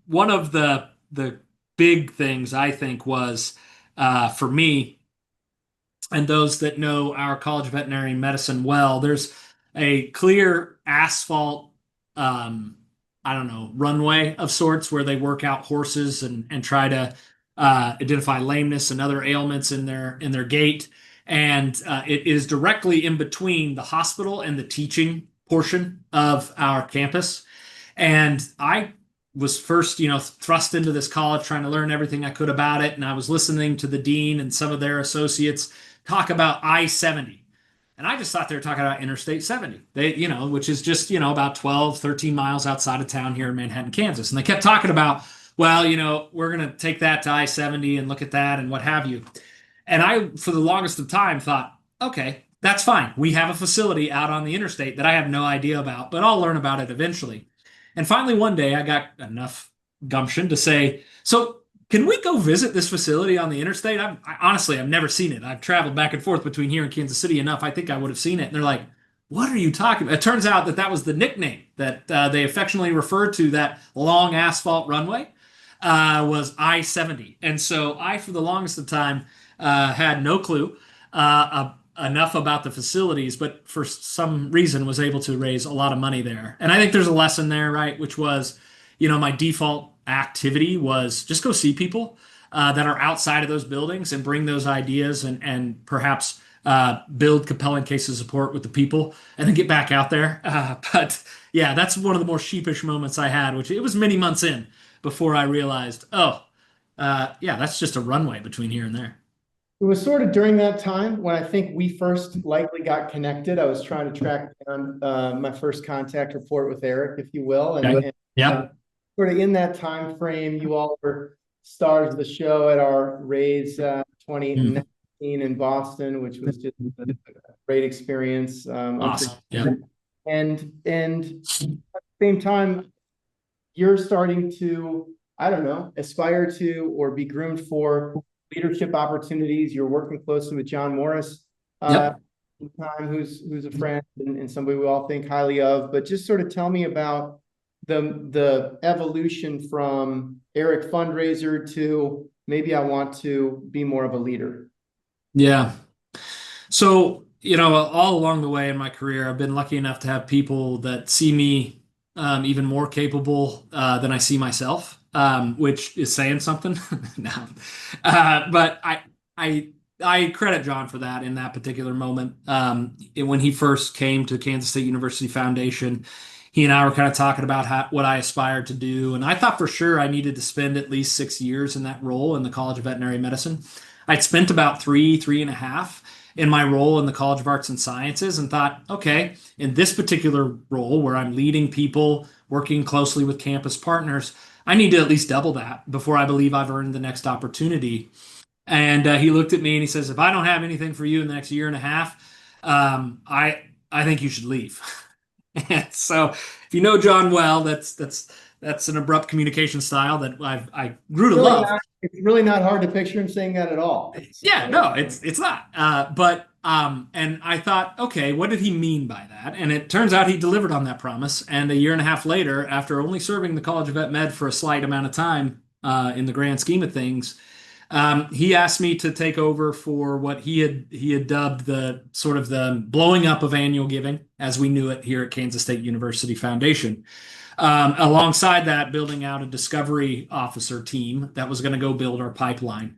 One of the big things I think was for me and those that know our College of Veterinary Medicine well, there's a clear asphalt, um, I don't know, runway of sorts where they work out horses and try to identify lameness and other ailments in their gait. And it is directly in between the hospital and the teaching portion of our campus. And I was first, thrust into this college trying to learn everything I could about it. And I was listening to the dean and some of their associates talk about I-70. And I just thought they were talking about Interstate 70, which is just, about 12, 13 miles outside of town here in Manhattan, Kansas. And they kept talking about, well, we're going to take that to I-70 and look at that and what have you. And I, for the longest of time, thought, okay, that's fine. We have a facility out on the interstate that I have no idea about, but I'll learn about it eventually. And finally, one day, I got enough gumption to say, so can we go visit this facility on the interstate? Honestly, I've never seen it. I've traveled back and forth between here and Kansas City enough. I think I would have seen it. And they're like, what are you talking about? It turns out that was the nickname that they affectionately referred to that long asphalt runway was I-70. And so I, for the longest of time, had no clue enough about the facilities, but for some reason was able to raise a lot of money there. And I think there's a lesson there, right? Which was, my default activity was just go see people that are outside of those buildings and bring those ideas and perhaps build compelling cases of support with the people and then get back out there. But yeah, that's one of the more sheepish moments I had, which it was many months in before I realized, yeah, that's just a runway between here and there. It was sort of during that time when I think we first likely got connected. I was trying to track down my first contact report with Eric, if you will. And Yeah. sort of in that time frame, you all were stars of the show at our Raise 2019 in Boston, which was just a great experience. Awesome. Yeah. And at the same time, you're starting to, I don't know, aspire to or be groomed for leadership opportunities. You're working closely with John Morris, who's a friend and somebody we all think highly of. But just sort of tell me about the evolution from Eric fundraiser to maybe I want to be more of a leader. Yeah. So, all along the way in my career, I've been lucky enough to have people that see me even more capable than I see myself, which is saying something. No. But I credit John for that in that particular moment. When he first came to Kansas State University Foundation, he and I were kind of talking about what I aspired to do. And I thought for sure I needed to spend at least 6 years in that role in the College of Veterinary Medicine. I'd spent about three and a half in my role in the College of Arts and Sciences and thought, okay, in this particular role where I'm leading people, working closely with campus partners, I need to at least double that before I believe I've earned the next opportunity. And he looked at me and he says, if I don't have anything for you in the next year and a half, I think you should leave. And so if you know John well, that's an abrupt communication style that I grew to love. It's really not hard to picture him saying that at all. No, it's not. But and I thought, okay, what did he mean by that? And it turns out he delivered on that promise. And a year and a half later, after only serving the College of Vet Med for a slight amount of time in the grand scheme of things, he asked me to take over for what he had dubbed the sort of the blowing up of annual giving as we knew it here at Kansas State University Foundation. Alongside that, building out a discovery officer team that was going to go build our pipeline.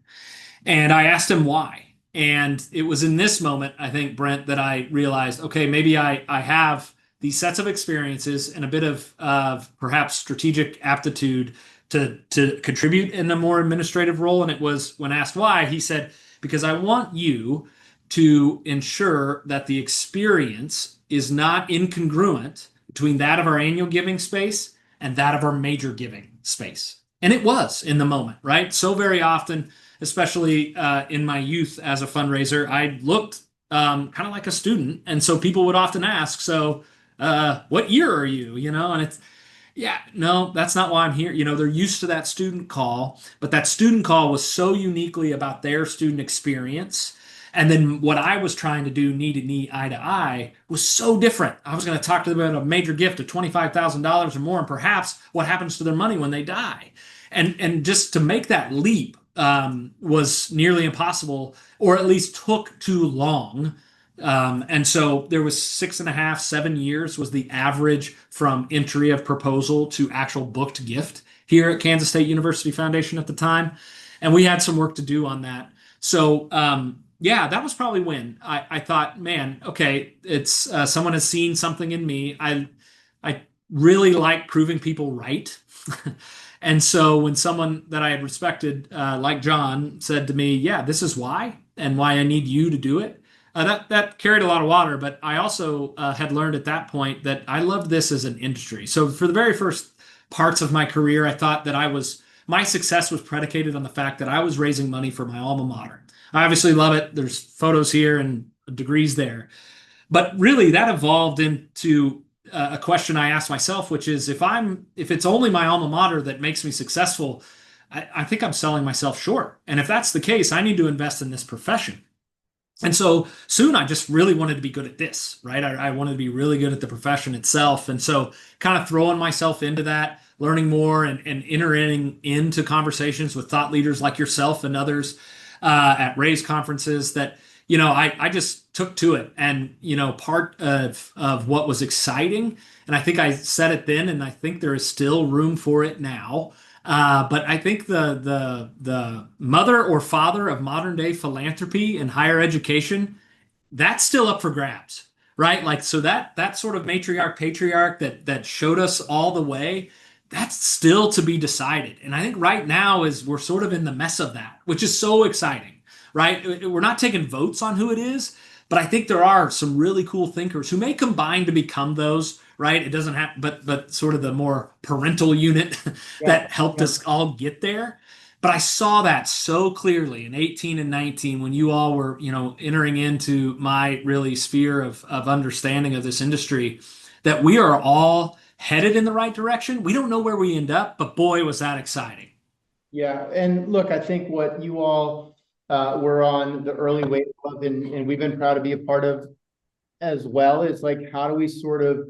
And I asked him why. And it was in this moment, I think, Brent, that I realized, okay, maybe I have these sets of experiences and a bit of perhaps strategic aptitude to contribute in a more administrative role. And it was when asked why, he said, because I want you to ensure that the experience is not incongruent between that of our annual giving space and that of our major giving space. And it was in the moment, right? So very often, especially in my youth as a fundraiser, I looked kind of like a student. And so people would often ask, so what year are you? And it's, yeah, no, that's not why I'm here. They're used to that student call, but that student call was so uniquely about their student experience. And then what I was trying to do knee to knee, eye to eye was so different. I was going to talk to them about a major gift of $25,000 or more, and perhaps what happens to their money when they die. And just to make that leap was nearly impossible, or at least took too long. And so there was 6.5, 7 years was the average from entry of proposal to actual booked gift here at Kansas State University Foundation at the time. And we had some work to do on that. So, yeah, that was probably when I thought, man, okay, it's someone has seen something in me. I really like proving people right. And so when someone that I had respected, like John, said to me, yeah, this is why, and why I need you to do it, that carried a lot of water. But I also had learned at that point that I loved this as an industry. So for the very first parts of my career, I thought that my success was predicated on the fact that I was raising money for my alma mater. I obviously love it. There's photos here and degrees there. But really, that evolved into a question I asked myself, which is, if it's only my alma mater that makes me successful, I think I'm selling myself short. And if that's the case, I need to invest in this profession. And so soon I just really wanted to be good at this, right? I wanted to be really good at the profession itself. And so kind of throwing myself into that, learning more and entering into conversations with thought leaders like yourself and others at Raise conferences that, I just took to it. And, part of what was exciting, and I think I said it then, and I think there is still room for it now. But I think the mother or father of modern day philanthropy and higher education, that's still up for grabs, right? Like, so that sort of matriarch, patriarch that showed us all the way, that's still to be decided. And I think right now we're sort of in the mess of that, which is so exciting, right? We're not taking votes on who it is, but I think there are some really cool thinkers who may combine to become those, right? It doesn't have, but sort of the more parental unit that helped us all get there. But I saw that so clearly in 18 and 19 when you all were, entering into my really sphere of understanding of this industry, that we are all headed in the right direction. We don't know where we end up, but boy, was that exciting. Yeah. And look, I think what you all were on the early wave of, and we've been proud to be a part of as well, is like, how do we sort of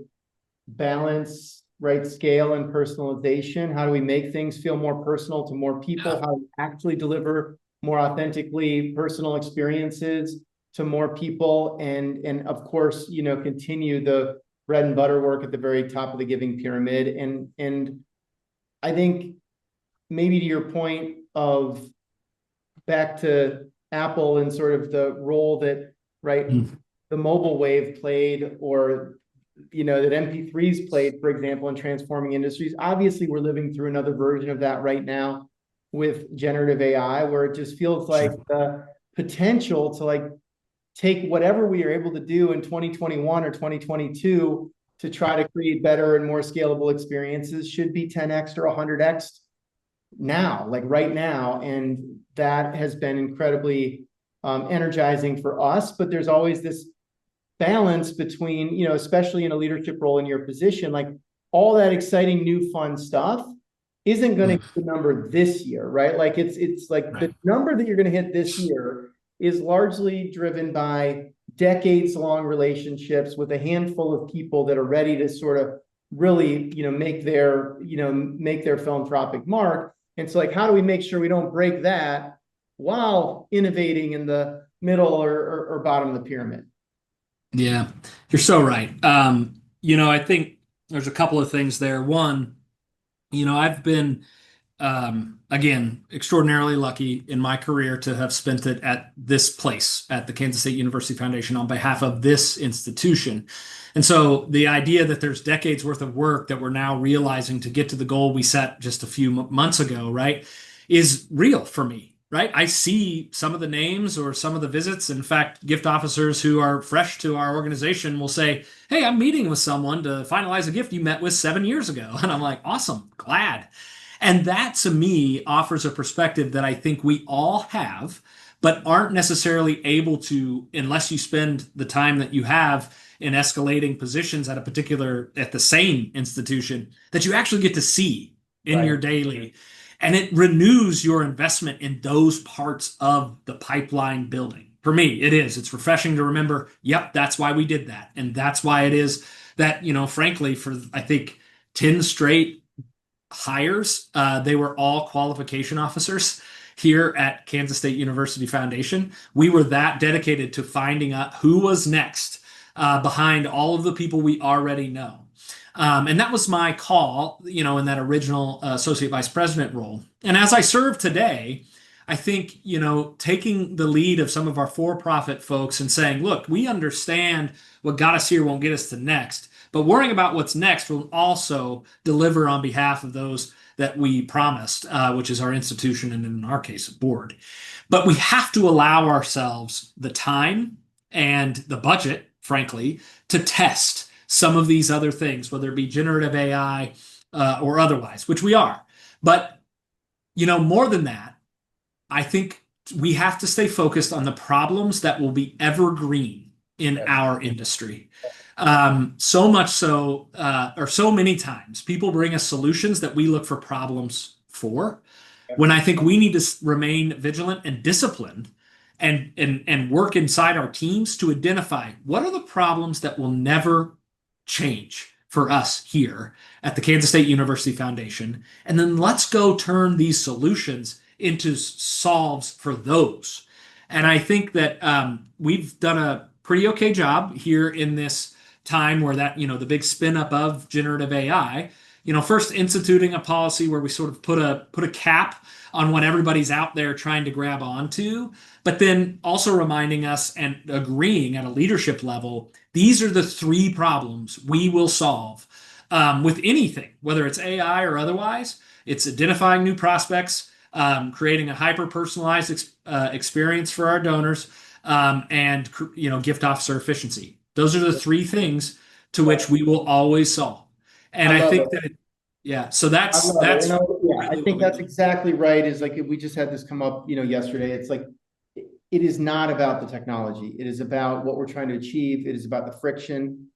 balance, right, scale and personalization? How do we make things feel more personal to more people? How do we actually deliver more authentically personal experiences to more people? And of course, continue the bread and butter work at the very top of the giving pyramid. And I think maybe to your point of back to Apple and sort of the role that, right, the mobile wave played, or that MP3s played, for example, in transforming industries. Obviously, we're living through another version of that right now with generative AI, where it just feels like the potential to like take whatever we are able to do in 2021 or 2022 to try to create better and more scalable experiences should be 10x or 100x now, like right now. And that has been incredibly energizing for us. But there's always this balance between, especially in a leadership role in your position, like all that exciting new fun stuff isn't going to hit the number this year, right? Like it's like right. The number that you're going to hit this year is largely driven by decades-long relationships with a handful of people that are ready to sort of really, make their philanthropic mark. And so, like, how do we make sure we don't break that while innovating in the middle or bottom of the pyramid? Yeah, you're so right. I think there's a couple of things there. One, I've been, again, extraordinarily lucky in my career to have spent it at this place, at the Kansas State University Foundation, on behalf of this institution. And so the idea that there's decades worth of work that we're now realizing to get to the goal we set just a few months ago, right, is real for me, right? I see some of the names or some of the visits. In fact, gift officers who are fresh to our organization will say, hey, I'm meeting with someone to finalize a gift you met with 7 years ago. And I'm like, awesome, glad. And that to me offers a perspective that I think we all have, but aren't necessarily able to unless you spend the time that you have in escalating positions at the same institution that you actually get to see in your Right. daily. And it renews your investment in those parts of the pipeline building. For me, it is. It's refreshing to remember, yep, that's why we did that. And that's why it is that, frankly, for I think 10 straight hires, they were all qualification officers here at Kansas State University Foundation. We were that dedicated to finding out who was next behind all of the people we already know. And that was my call, in that original associate vice president role. And as I serve today, I think, taking the lead of some of our for-profit folks and saying, look, we understand what got us here won't get us to next, but worrying about what's next will also deliver on behalf of those that we promised, which is our institution and in our case, a board. But we have to allow ourselves the time and the budget, frankly, to test some of these other things, whether it be generative AI or otherwise, which we are. But, more than that, I think we have to stay focused on the problems that will be evergreen in our industry. So much so, or so many times, people bring us solutions that we look for problems for, when I think we need to remain vigilant and disciplined and work inside our teams to identify what are the problems that will never change for us here at the Kansas State University Foundation. And then let's go turn these solutions into solves for those. And I think that we've done a pretty okay job here in this time where that, the big spin up of generative AI, first instituting a policy where we sort of put a cap on what everybody's out there trying to grab onto, but then also reminding us and agreeing at a leadership level, these are the three problems we will solve with anything, whether it's AI or otherwise. It's identifying new prospects, creating a hyper-personalized experience for our donors, and gift officer efficiency. Those are the three things to which we will always solve. And I think that, yeah. So that's yeah, I really think what that's exactly right. Is like we just had this come up, yesterday. It's like it is not about the technology. It is about what we're trying to achieve. It is about the friction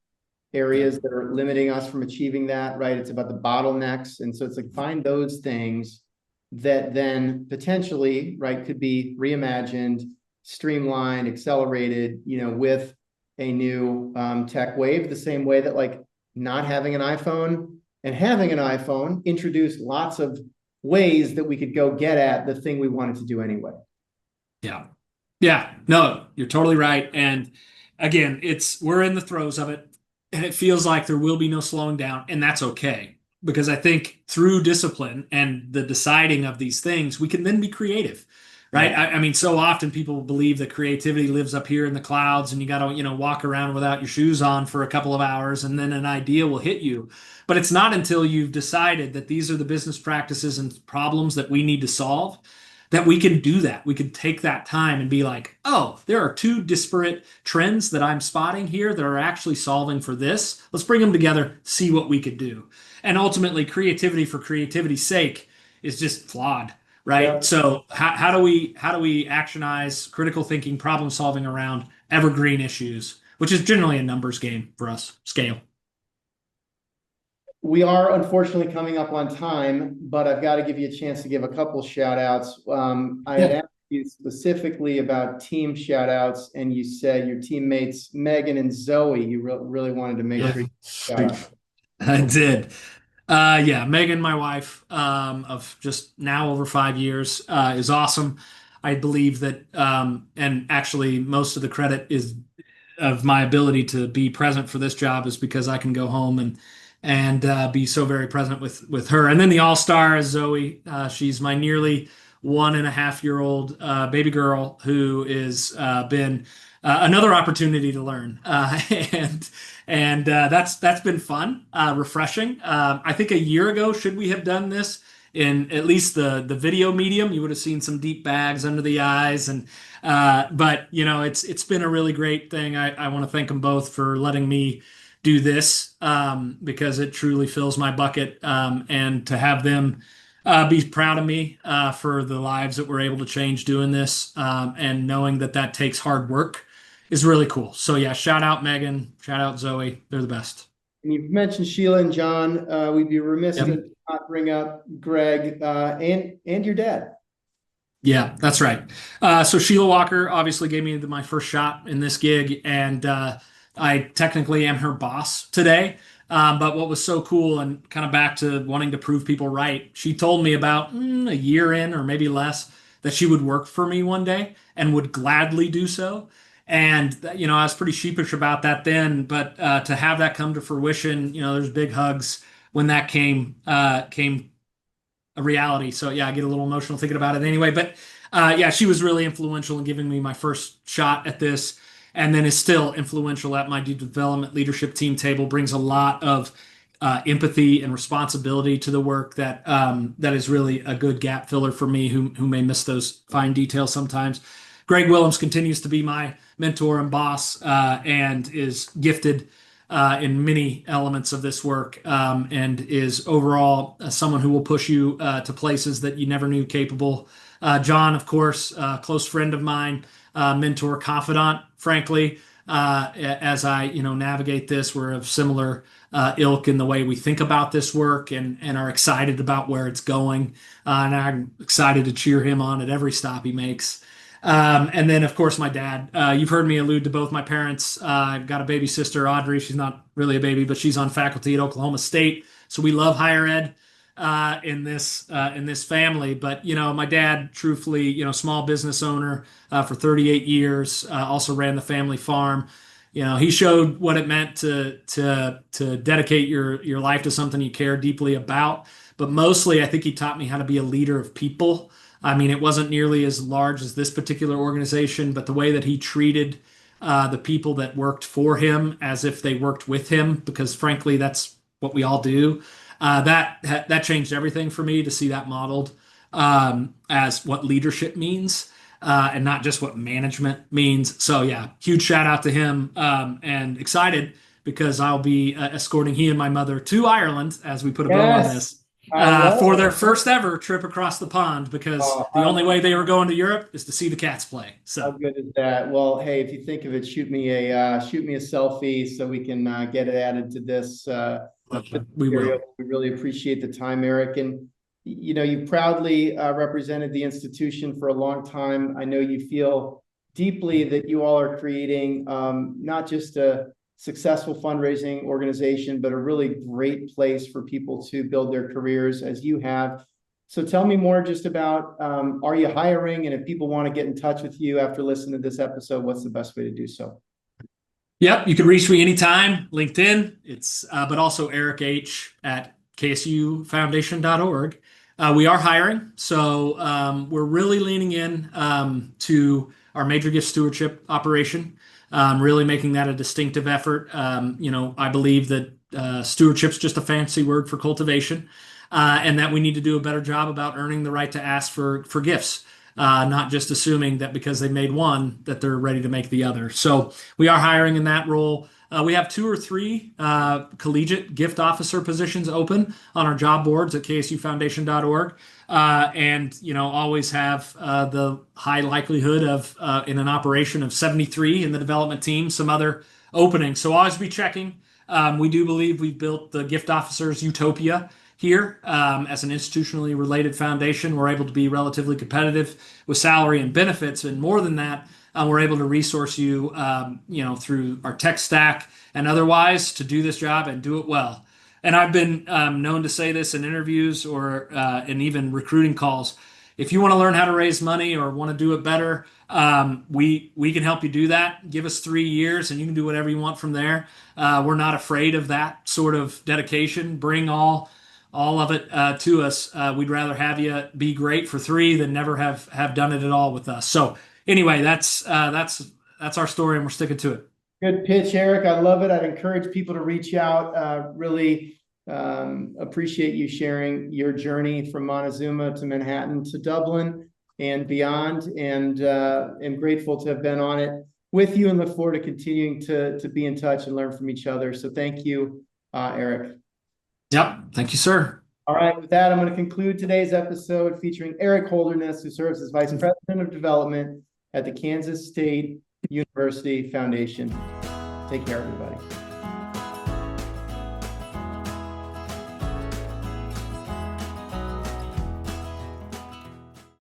areas that are limiting us from achieving that, right? It's about the bottlenecks. And so it's like find those things that then potentially, right, could be reimagined, streamlined, accelerated, with a new tech wave, the same way that like not having an iPhone and having an iPhone introduced lots of ways that we could go get at the thing we wanted to do anyway. Yeah. Yeah. No, you're totally right. And again, we're in the throes of it, and it feels like there will be no slowing down, and that's okay. Because I think through discipline and the deciding of these things, we can then be creative, right? Yeah. I mean, so often people believe that creativity lives up here in the clouds, and you got to, walk around without your shoes on for a couple of hours, and then an idea will hit you. But it's not until you've decided that these are the business practices and problems that we need to solve that we can do that. We can take that time and be like, oh, there are two disparate trends that I'm spotting here that are actually solving for this. Let's bring them together, see what we could do. And ultimately, creativity for creativity's sake is just flawed, right? Yeah. So how do we actionize critical thinking, problem solving around evergreen issues, which is generally a numbers game for us, scale. We are unfortunately coming up on time, but I've got to give you a chance to give a couple shout outs. I had asked you specifically about team shout outs, and you said your teammates, Megan and Zoe, you really wanted to make sure you shout out. I did. Yeah, Megan, my wife, of just now over 5 years, is awesome. I believe that, and actually most of the credit is of my ability to be present for this job is because I can go home and be so very present with her. And then the all-star is Zoe. She's my nearly 1.5-year-old baby girl who is been another opportunity to learn, and that's been fun, refreshing. I think a year ago, should we have done this in at least the video medium, you would have seen some deep bags under the eyes, and but it's been a really great thing. I want to thank them both for letting me do this because it truly fills my bucket, and to have them be proud of me for the lives that we're able to change doing this, and knowing that that takes hard work is really cool. So yeah, shout out Megan, shout out Zoe. They're the best. And you've mentioned Sheila and John. We'd be remiss Yep. to not bring up Greg and your dad. Yeah, that's right. So Sheila Walker obviously gave me my first shot in this gig, and I technically am her boss today. But what was so cool, and kind of back to wanting to prove people right, she told me about a year in or maybe less that she would work for me one day and would gladly do so. And I was pretty sheepish about that then, but to have that come to fruition, there's big hugs when that came a reality. So yeah, I get a little emotional thinking about it anyway. But yeah, she was really influential in giving me my first shot at this, and then is still influential at my development leadership team table. Brings a lot of empathy and responsibility to the work that is really a good gap filler for me, who may miss those fine details sometimes. Greg Willems continues to be my mentor and boss, and is gifted in many elements of this work, and is overall someone who will push you to places that you never knew capable. John, of course, a close friend of mine, mentor, confidant, frankly, as I navigate this. We're of similar ilk in the way we think about this work, and are excited about where it's going. And I'm excited to cheer him on at every stop he makes. And then, of course, my dad. You've heard me allude to both my parents. I've got a baby sister, Audrey. She's not really a baby, but she's on faculty at Oklahoma State. So we love higher ed in this family. But my dad, truthfully, small business owner for 38 years. Also ran the family farm. He showed what it meant to dedicate your life to something you care deeply about. But mostly, I think he taught me how to be a leader of people. I mean, it wasn't nearly as large as this particular organization, but the way that he treated the people that worked for him as if they worked with him, because frankly, that's what we all do. That changed everything for me to see that modeled as what leadership means, and not just what management means. So yeah, huge shout out to him, and excited because I'll be escorting he and my mother to Ireland as we put a bow on this. For their first ever trip across the pond, because the only way they were going to Europe is to see the Cats play. So how good is that? Well, hey, if you think of it, shoot me a selfie so we can get it added to this. We will. We really appreciate the time, Eric, and you proudly represented the institution for a long time. I know you feel deeply that you all are creating not just a successful fundraising organization, but a really great place for people to build their careers as you have. So tell me more just about, are you hiring? And if people want to get in touch with you after listening to this episode, what's the best way to do so? Yep, you can reach me anytime. LinkedIn, it's but also Eric H at KSUfoundation.org. We are hiring, so we're really leaning in to our major gift stewardship operation. Really making that a distinctive effort. I believe that stewardship's just a fancy word for cultivation, and that we need to do a better job about earning the right to ask for gifts, not just assuming that because they made one that they're ready to make the other. So we are hiring in that role. We have 2 or 3 collegiate gift officer positions open on our job boards at ksufoundation.org. And always have the high likelihood of in an operation of 73 in the development team, some other openings. So always be checking. We do believe we've built the gift officers utopia here as an institutionally related foundation. We're able to be relatively competitive with salary and benefits, and more than that, we're able to resource you, through our tech stack and otherwise to do this job and do it well. And I've been known to say this in interviews or in even recruiting calls. If you want to learn how to raise money or want to do it better, we can help you do that. Give us 3 years and you can do whatever you want from there. We're not afraid of that sort of dedication. Bring all of it to us. We'd rather have you be great for 3 than never have done it at all with us. So anyway, that's our story, and we're sticking to it. Good pitch, Eric. I love it. I'd encourage people to reach out. Really appreciate you sharing your journey from Montezuma to Manhattan to Dublin and beyond, and am grateful to have been on it with you and look forward to continuing to be in touch and learn from each other. So thank you, Eric. Yep. Thank you, sir. All right, with that, I'm going to conclude today's episode featuring Eric Holderness, who serves as Vice President of Development at the Kansas State University Foundation. Take care, everybody.